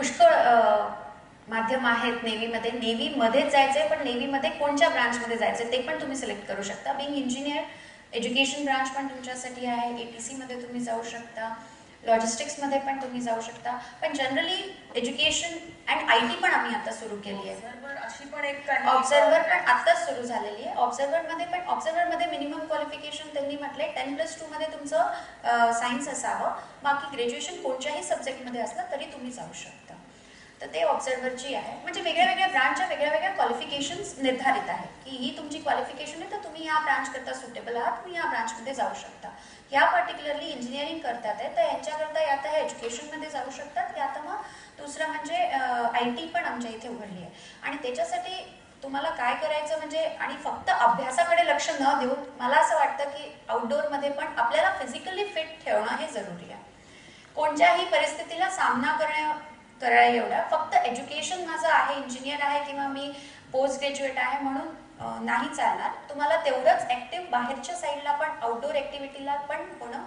पुष्कळ माध्यम आहेत नेव्हीमध्ये. नेव्हीमध्येच जायचंय, पण नेव्हीमध्ये कोणत्या ब्रांचमध्ये जायचंय ते पण तुम्ही सिलेक्ट करू शकता. बिंग इंजिनियर एज्युकेशन ब्रांच पण तुमच्यासाठी आहे. ATC मध्ये तुम्ही जाऊ शकता, लॉजिस्टिक्समध्ये पण तुम्ही जाऊ शकता. पण जनरली एज्युकेशन अँड IT पण आम्ही आता सुरू केली आहे. अशी पण एक ऑब्झर्वर पण आताच सुरू झालेली आहे. ऑब्झर्वरमध्ये मिनिमम क्वालिफिकेशन त्यांनी म्हटलंय 10+2 मध्ये तुमचं सायन्स असावं. बाकी ग्रॅज्युएशन कोणत्याही सब्जेक्टमध्ये असलं तरी तुम्ही जाऊ शकता. तर ते ऑब्झर्वरची आहे. म्हणजे वेगळ्या वेगळ्या ब्रांचच्या वेगळ्या वेगळ्या क्वालिफिकेशन्स निर्धारित आहेत की ही तुमची क्वालिफिकेशन आहे, तर तुम्ही या ब्रांच करता सुटेबल आहात, तुम्ही या ब्रांचमध्ये जाऊ शकता. या पर्टिक्युलरली इंजिनिअरिंग करतात आहे तर यांच्याकरता या तर एज्युकेशनमध्ये जाऊ शकतात, या तर मग दुसरं म्हणजे IT पण आमच्या इथे उघडली आहे. आणि त्याच्यासाठी तुम्हाला काय करायचं म्हणजे, आणि फक्त अभ्यासाकडे लक्ष न देऊन मला असं वाटतं की आउटडोअरमध्ये पण आपल्याला फिजिकली फिट ठेवणं हे जरुरी आहे. कोणत्याही परिस्थितीला सामना करायला एवढा फक्त एज्युकेशन माझं आहे, इंजिनियर आहे किंवा मी पोस्ट ग्रॅज्युएट आहे म्हणून नाही चालणार. तुम्हाला तेवढंच ऍक्टिव्ह बाहेरच्या साईडला पण आउटडोअर ऍक्टिव्हिटीला पण होणं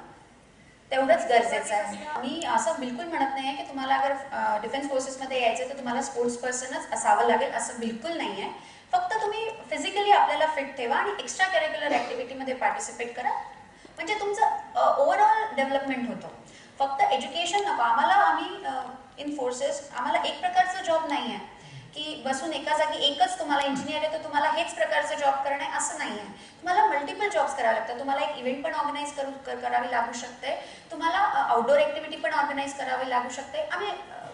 तेवढंच गरजेचं आहे. मी असं बिलकुल म्हणत नाही की तुम्हाला अगर डिफेन्स फोर्सेसमध्ये यायचं तर तुम्हाला स्पोर्ट्स पर्सनच असावं लागेल, असं बिलकुल नाही आहे. फक्त तुम्ही फिजिकली आपल्याला फिट ठेवा आणि एक्स्ट्रा करिक्युलर ऍक्टिव्हिटीमध्ये पार्टिसिपेट करा, म्हणजे तुमचं ओव्हरऑल डेव्हलपमेंट होतं. फक्त एज्युकेशन नको आम्हाला. आम्ही इन फोर्सेस आम्हाला एक प्रकारचा जॉब नाही आहे की बसून एका जागी एकच तुम्हाला इंजिनियर आहे तर तुम्हाला हेच प्रकारचं जॉब करणं आहे असं नाही आहे. तुम्हाला मल्टिपल जॉब्स करावे लागतात. तुम्हाला एक इव्हेंट पण ऑर्गनाईज करावी लागू शकते, तुम्हाला आउटडोअर ऍक्टिव्हिटी पण ऑर्गनाईज करावी लागू शकते. आम्ही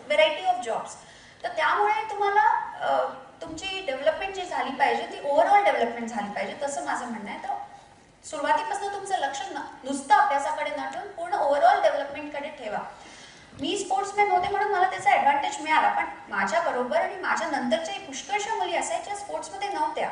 व्हेरायटी ऑफ जॉब्स. तर त्यामुळे तुम्हाला तुमची डेव्हलपमेंट जी झाली पाहिजे ती ओव्हरऑल डेव्हलपमेंट झाली पाहिजे, तसं माझं म्हणणं आहे. तर सुरुवातीपासून तुमचं लक्ष नुसतं अभ्यासाकडे न ठेवून पूर्ण ओव्हरऑल डेव्हलपमेंटकडे ठेवा. मी स्पोर्ट्समॅन होते म्हणून मला त्याचा ऍडव्हान्टेज मिळाला, पण माझ्या बरोबर आणि माझ्या नंतरच्या पुष्कळशा मुली असायच्या स्पोर्ट्समध्ये नव्हत्या,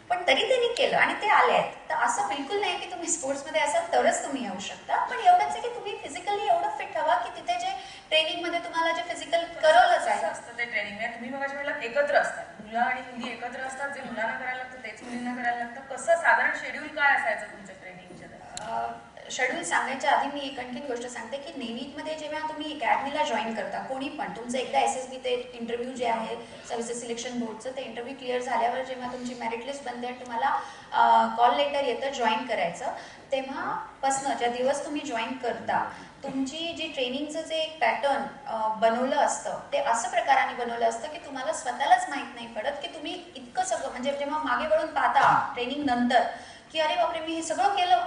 पण तरी त्यांनी केलं आणि ते आले आहेत. तर असं बिलकुल नाही की तुम्ही स्पोर्ट्समध्ये असाल तरच तुम्ही येऊ शकता, पण एवढंच आहे की तुम्ही फिजिकली एवढं फिट हवा की तिथे जे ट्रेनिंगमध्ये तुम्हाला जे फिजिकल करवलंच आहे असतं ते ट्रेनिंग. तुम्ही मग वेळेला एकत्र असतात, मुलं आणि मुली एकत्र असतात, जे मुलांना करायला लागतं तेच मुलींना करायला लागतं. कसं साधारण शेड्यूल काय असायचं तुमच्या ट्रेनिंगच्या? शेड्यूल सांगायच्या आधी मी एक आणखीन गोष्ट सांगते की नेव्हीमध्ये जेव्हा तुम्ही अकॅडमीला जॉईन करता कोणी पण, तुमचं एकदा SSB ते इंटरव्ह्यू जे आहे सर्व्हिसेस सिलेक्शन बोर्डचं, ते इंटरव्ह्यू क्लिअर झाल्यावर जेव्हा तुमची मेरिट लिस्ट बनते आणि तुम्हाला कॉल लेटर येतं जॉईन करायचं, तेव्हापासनं ज्या दिवस तुम्ही जॉईन करता तुमची जी ट्रेनिंगचं जे एक पॅटर्न बनवलं असतं ते असं प्रकाराने बनवलं असतं की तुम्हाला स्वतःलाच माहीत नाही पडत की तुम्ही इतकं सगळं, म्हणजे जेव्हा मागे वळून पाहता ट्रेनिंग नंतर की अरे बापरे मी हे सगळं केलं,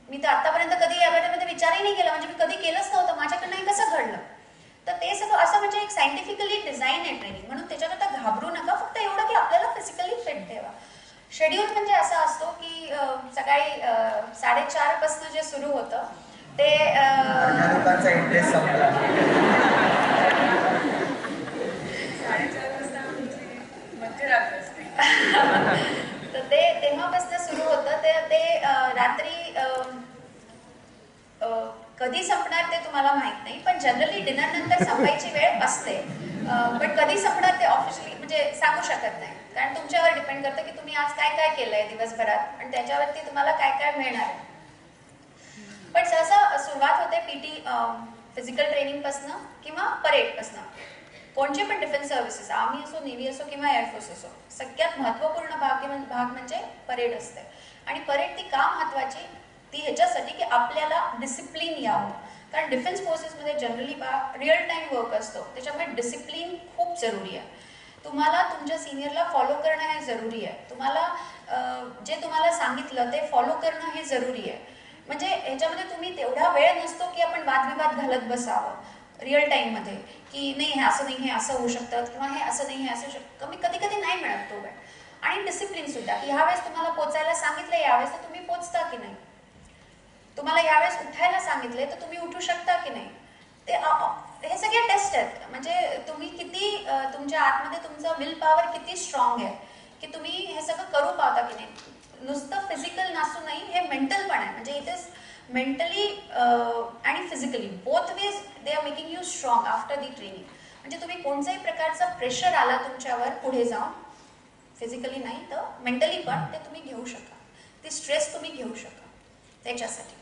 मी तर आतापर्यंत कधी या बॅटरमध्ये विचारही नाही केला, म्हणजे मी कधी केलंच नव्हतं, माझ्याकडनं हे कसं घडलं. तर ते सगळं असं म्हणजे एक सायंटिफिकली डिझाईन आहे ट्रेनिंग, म्हणून त्याच्याकरता घाबरू नका. फक्त एवढं की आपल्याला फिजिकली फिट ठेवा. शेड्यूल म्हणजे असा असतो की सकाळी 4:30 पासून जे सुरू होतं ते इंटरेस्ट संपला. 4:30 वाजता मध्यरात्र असते. तर ते तेव्हापासून सुरू होतं ते रात्री कधी संपणार ते तुम्हाला माहित नाही, पण जनरली डिनर नंतर संपायची वेळ असते. पण कधी संपणार ते ऑफिशियली म्हणजे सांगू शकत नाही, कारण तुमच्यावर डिपेंड करतं की तुम्ही आज काय काय केलंय दिवसभरात आणि त्याच्यावरती तुम्हाला काय काय मिळणार आहे. पण सहसा सुरुवात होते PT फिजिकल ट्रेनिंग पासून किंवा परेड पासून. कोणचे पण डिफेन्स सर्व्हिसेस, आर्मी असो, नेव्ही असो किंवा एअरफोर्स असो, सगळ्यात महत्वपूर्ण भाग म्हणजे परेड असते. आणि परेड ती का महत्वाची, ती ह्याच्यासाठी की आपल्याला डिसिप्लिन यावं. कारण डिफेन्स फोर्सेसमध्ये जनरली रिअल टाइम वर्क असतो, त्याच्यामुळे डिसिप्लिन खूप जरुरी आहे. तुम्हाला तुमच्या सिनियरला फॉलो करणं हे जरुरी आहे. तुम्हाला जे तुम्हाला सांगितलं ते फॉलो करणं हे जरुरी आहे. म्हणजे ह्याच्यामध्ये तुम्ही तेवढा वेळ नसतो की आपण वादविवाद घालत बसावं रिअल टाइममध्ये की नाही हे असं नाही, हे असं होऊ शकतं किंवा हे असं नाही, हे असं शकतं. कधी कधी नाही मिळत तो वेळ. आणि डिसिप्लिन सुद्धा की ह्यावेळेस तुम्हाला पोचायला सांगितलं यावेळेस तर तुम्ही पोचता की नाही, तुम्हाला यावेळेस उठायला सांगितले तर तुम्ही उठू शकता की नाही. ते हे सगळे टेस्ट आहेत. म्हणजे तुम्ही किती तुमच्या आतमध्ये तुमचा विल पॉवर किती स्ट्रॉंग आहे की तुम्ही हे सगळं करू पावता की नाही. नुसतं फिजिकल नसू नाही, हे मेंटल पण आहे. म्हणजे इथे मेंटली आणि physically both ways they are making you strong after the training. म्हणजे तुम्ही कोणत्याही प्रकारचा प्रेशर आला तुमच्यावर पुढे जाऊन, फिजिकली नाही तर मेंटली पण ते तुम्ही घेऊ शका, ते स्ट्रेस तुम्ही घेऊ शका त्याच्यासाठी.